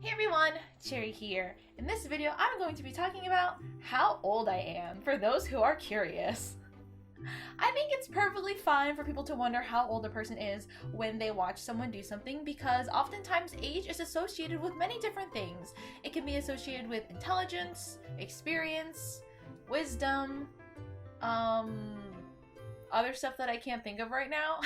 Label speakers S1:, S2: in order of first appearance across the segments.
S1: Hey everyone, Cherry here. In this video, I'm going to be talking about how old I am, for those who are curious. I think it's perfectly fine for people to wonder how old a person is when they watch someone do something because oftentimes age is associated with many different things. It can be associated with intelligence, experience, wisdom, other stuff that I can't think of right now.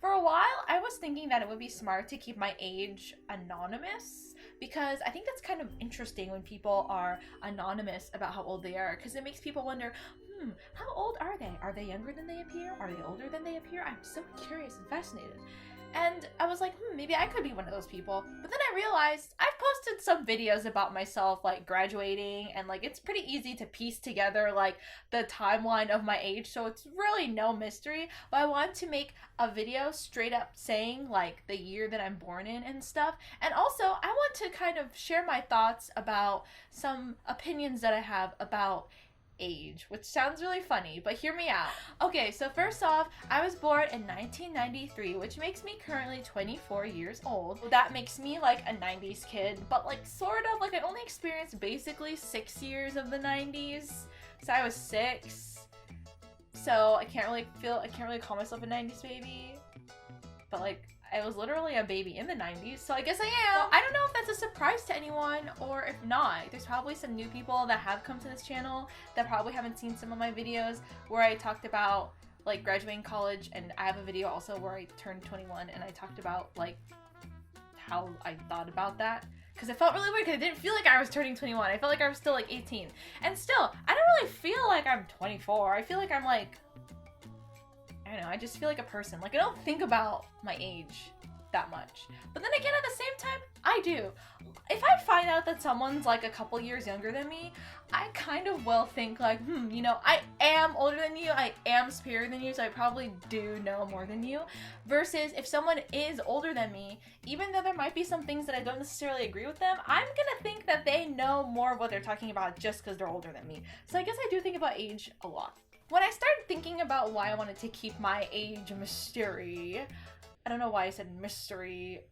S1: For a while, I was thinking that it would be smart to keep my age anonymous because I think that's kind of interesting when people are anonymous about how old they are because it makes people wonder, how old are they? Are they younger than they appear? Are they older than they appear? I'm so curious and fascinated. And I was like, maybe I could be one of those people. But then I realized I've posted some videos about myself, like graduating, and like it's pretty easy to piece together like the timeline of my age, so it's really no mystery. But I wanted to make a video straight up saying like the year that I'm born in and stuff. And also, I want to kind of share my thoughts about some opinions that I have about age, which sounds really funny, but hear me out. Okay, so first off, I was born in 1993, which makes me currently 24 years old. That makes me like a 90s kid, but like sort of, like I only experienced basically 6 years of the 90s. So I was 6. So I can't really call myself a 90s baby. But like I was literally a baby in the 90s, so I guess I am. Well, I don't know if that's a surprise to anyone or if not. There's probably some new people that have come to this channel that probably haven't seen some of my videos where I talked about like graduating college, and I have a video also where I turned 21 and I talked about like how I thought about that. Because it felt really weird because I didn't feel like I was turning 21. I felt like I was still like 18. And still, I don't really feel like I'm 24. I feel like I'm like, I don't know, I just feel like a person. Like, I don't think about my age that much. But then again, at the same time, I do. If I find out that someone's like a couple years younger than me, I kind of will think like, you know, I am older than you, I am superior than you, so I probably do know more than you. Versus if someone is older than me, even though there might be some things that I don't necessarily agree with them, I'm gonna think that they know more of what they're talking about just because they're older than me. So I guess I do think about age a lot. When I started thinking about why I wanted to keep my age a mystery, I don't know why I said mystery.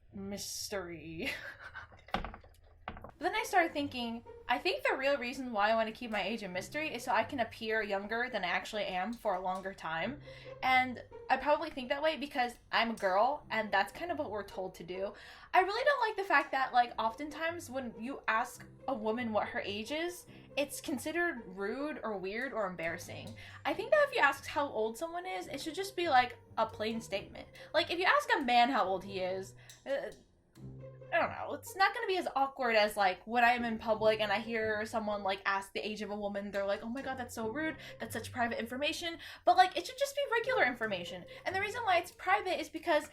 S1: But then I started thinking, I think the real reason why I want to keep my age a mystery is so I can appear younger than I actually am for a longer time. And I probably think that way because I'm a girl and that's kind of what we're told to do. I really don't like the fact that like oftentimes when you ask a woman what her age is, it's considered rude or weird or embarrassing. I think that if you ask how old someone is, it should just be like a plain statement. Like if you ask a man how old he is, I don't know, it's not gonna be as awkward as like when I'm in public and I hear someone like ask the age of a woman, they're like, oh my god, that's so rude, that's such private information. But like it should just be regular information. And the reason why it's private is because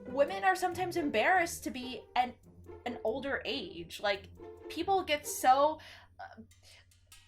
S1: women are sometimes embarrassed to be an older age. Like people get so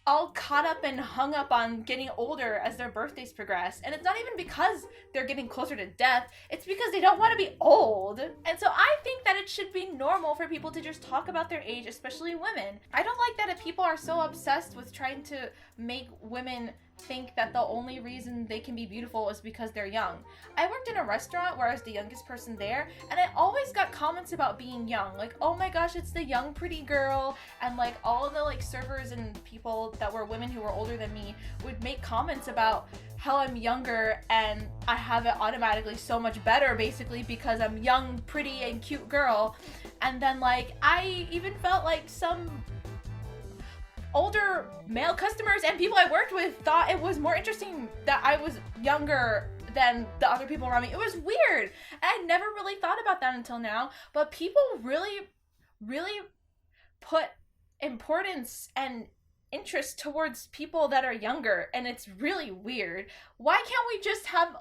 S1: all caught up and hung up on getting older as their birthdays progress. And it's not even because they're getting closer to death, it's because they don't want to be old. And so I think that it should be normal for people to just talk about their age, especially women. I don't like that if people are so obsessed with trying to make women think that the only reason they can be beautiful is because they're young. I worked in a restaurant where I was the youngest person there, and I always got comments about being young, like, oh my gosh, it's the young pretty girl, and like all the like servers and people that were women who were older than me would make comments about how I'm younger and I have it automatically so much better basically because I'm young, pretty, and cute girl. And then like I even felt like some older male customers and people I worked with thought it was more interesting that I was younger than the other people around me. It was weird. And I never really thought about that until now, but people really put importance and interest towards people that are younger, and it's really weird. Why can't we just have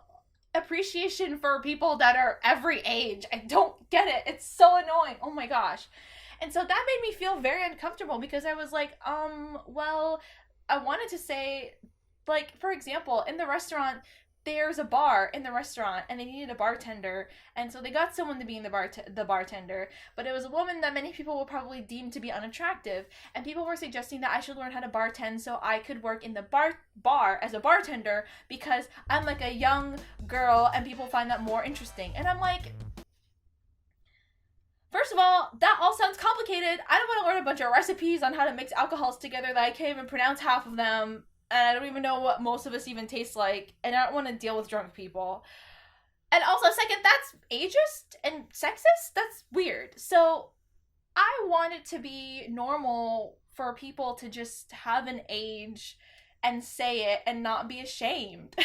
S1: appreciation for people that are every age? I don't get it. It's so annoying. Oh my gosh. And so that made me feel very uncomfortable because I was like, well, I wanted to say, like, for example, in the restaurant, there's a bar in the restaurant and they needed a bartender, and so they got someone to be in the bartender, but it was a woman that many people will probably deem to be unattractive, and people were suggesting that I should learn how to bartend so I could work in the bar as a bartender because I'm like a young girl and people find that more interesting. And I'm like, First of all, that all sounds complicated. I don't want to learn a bunch of recipes on how to mix alcohols together that I can't even pronounce half of them, and I don't even know what most of us even taste like, and I don't want to deal with drunk people. And also, second, that's ageist and sexist? That's weird. So, I want it to be normal for people to just have an age and say it and not be ashamed.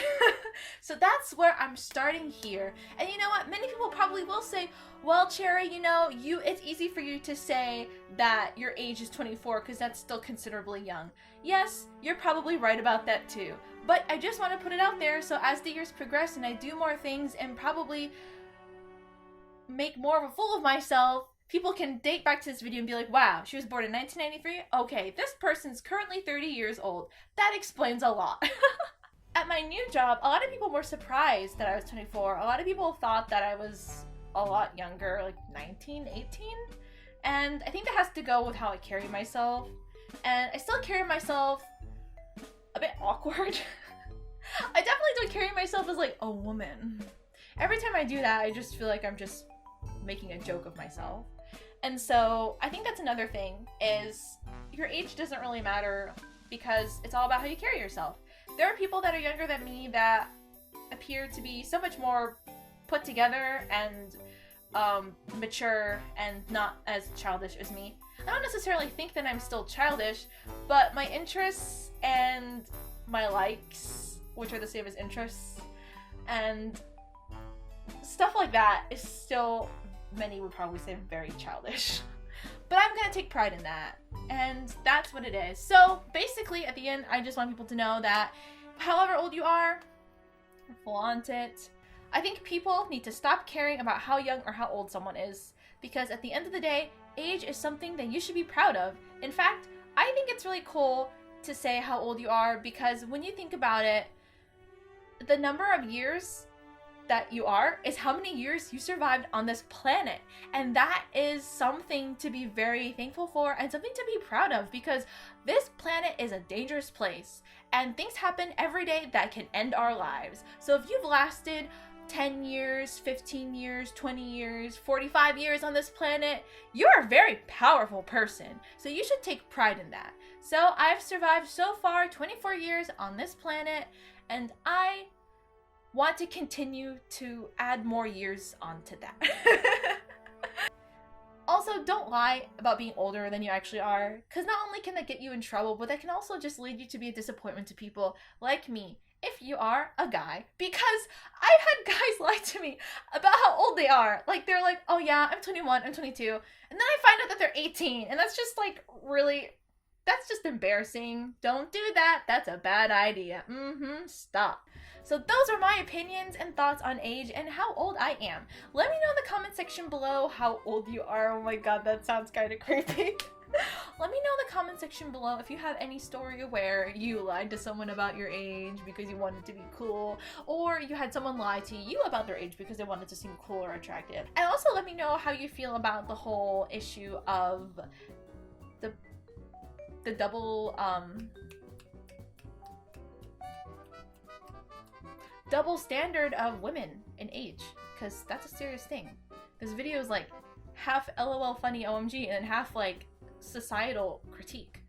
S1: So that's where I'm starting here. And you know what? Many people probably will say, well, Cherry, it's easy for you to say that your age is 24 because that's still considerably young. Yes, you're probably right about that too. But I just want to put it out there so as the years progress and I do more things and probably make more of a fool of myself, people can date back to this video and be like, wow, she was born in 1993? Okay, this person's currently 30 years old. That explains a lot. At my new job, a lot of people were surprised that I was 24. A lot of people thought that I was a lot younger, like 19, 18. And I think that has to go with how I carry myself. And I still carry myself a bit awkward. I definitely don't carry myself as like a woman. Every time I do that, I just feel like I'm just making a joke of myself. And so I think that's another thing, is your age doesn't really matter because it's all about how you carry yourself. There are people that are younger than me that appear to be so much more put together and mature and not as childish as me. I don't necessarily think that I'm still childish, but my interests and my likes, which are the same as interests, and stuff like that is still, many would probably say, very childish. But I'm gonna take pride in that, and that's what it is. So basically, at the end, I just want people to know that however old you are, flaunt it. I think people need to stop caring about how young or how old someone is, because at the end of the day, age is something that you should be proud of. In fact, I think it's really cool to say how old you are, because when you think about it, the number of years that you are is how many years you survived on this planet, and that is something to be very thankful for and something to be proud of, because this planet is a dangerous place and things happen every day that can end our lives. So if you've lasted 10 years, 15 years, 20 years, 45 years on this planet, you're a very powerful person, so you should take pride in that. So I've survived so far 24 years on this planet, and I want to continue to add more years onto that. Also, don't lie about being older than you actually are, because not only can that get you in trouble, but that can also just lead you to be a disappointment to people like me, if you are a guy. Because I've had guys lie to me about how old they are. Like, they're like, oh yeah, I'm 21, I'm 22. And then I find out that they're 18, and that's just like, really, that's just embarrassing. Don't do that. That's a bad idea. Stop. So those are my opinions and thoughts on age and how old I am. Let me know in the comment section below how old you are. Oh my god, that sounds kind of creepy. Let me know in the comment section below if you have any story where you lied to someone about your age because you wanted to be cool, or you had someone lie to you about their age because they wanted to seem cool or attractive. And also let me know how you feel about the whole issue of the double standard of women in age, because that's a serious thing. This video is like half LOL funny OMG and half like societal critique.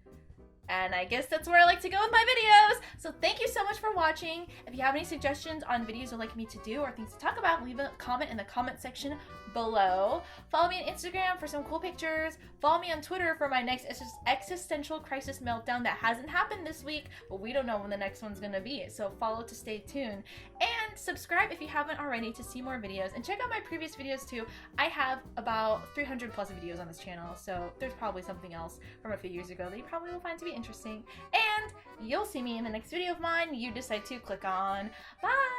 S1: And I guess that's where I like to go with my videos. So thank you so much for watching. If you have any suggestions on videos you'd like me to do or things to talk about, leave a comment in the comment section below. Follow me on Instagram for some cool pictures. Follow me on Twitter for my next existential crisis meltdown that hasn't happened this week, but we don't know when the next one's gonna be. So follow to stay tuned. And subscribe if you haven't already to see more videos. And check out my previous videos too. I have about 300 plus videos on this channel, so there's probably something else from a few years ago that you probably will find to be interesting. And you'll see me in the next video of mine you decide to click on. Bye!